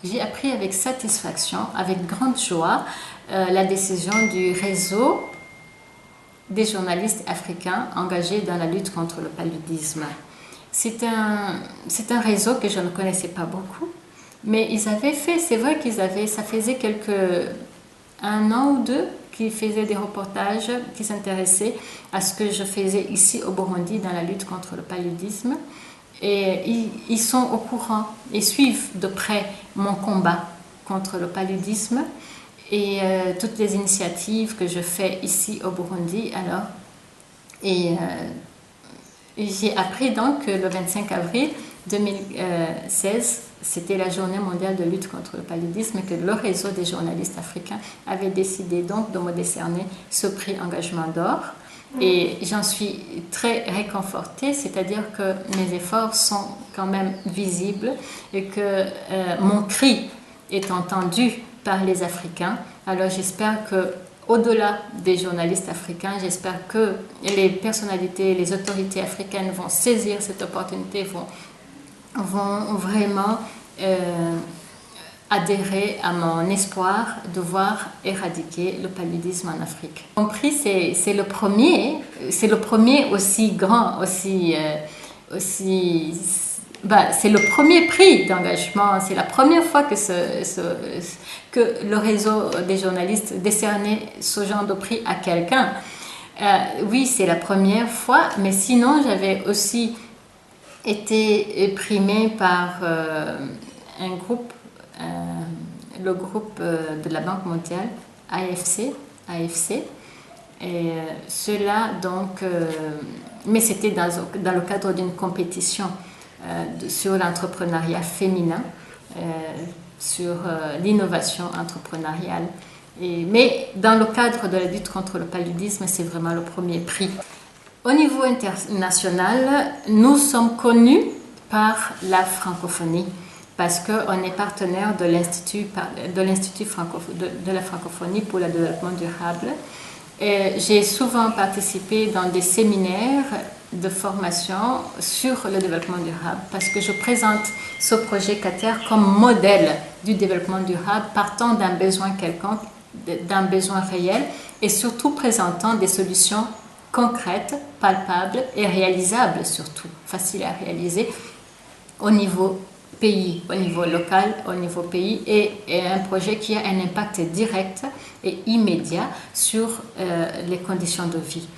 J'ai appris avec satisfaction, avec grande joie, la décision du réseau des journalistes africains engagés dans la lutte contre le paludisme. C'est un réseau que je ne connaissais pas beaucoup, mais ils avaient fait, c'est vrai ça faisait un an ou deux qu'ils faisaient des reportages qui s'intéressaient à ce que je faisais ici au Burundi dans la lutte contre le paludisme. Et ils sont au courant et suivent de près mon combat contre le paludisme et toutes les initiatives que je fais ici au Burundi. J'ai appris donc que le 25 avril 2016, c'était la journée mondiale de lutte contre le paludisme et que le réseau des journalistes africains avait décidé donc de me décerner ce prix Engagement d'or. Et j'en suis très réconfortée, c'est-à-dire que mes efforts sont quand même visibles et que mon cri est entendu par les Africains. Alors j'espère que, au-delà des journalistes africains, j'espère que les personnalités, les autorités africaines vont saisir cette opportunité, vont vraiment adhérer à mon espoir de voir éradiquer le paludisme en Afrique. Mon prix, c'est le premier aussi grand, c'est le premier prix d'engagement. C'est la première fois que le réseau des journalistes décernait ce genre de prix à quelqu'un. Oui, c'est la première fois, mais sinon j'avais aussi été primée par un groupe, le groupe de la Banque mondiale, AFC, et cela donc, mais c'était dans le cadre d'une compétition sur l'entrepreneuriat féminin, sur l'innovation entrepreneuriale. Mais dans le cadre de la lutte contre le paludisme, c'est vraiment le premier prix. Au niveau international, nous sommes connus par la francophonie parce qu'on est partenaire de l'Institut de la francophonie pour le développement durable. J'ai souvent participé dans des séminaires de formation sur le développement durable parce que je présente ce projet CATER comme modèle du développement durable partant d'un besoin quelconque, d'un besoin réel et surtout présentant des solutions concrètes, palpables et réalisables surtout, faciles à réaliser au niveau pays, au niveau local, au niveau pays et un projet qui a un impact direct et immédiat sur les conditions de vie.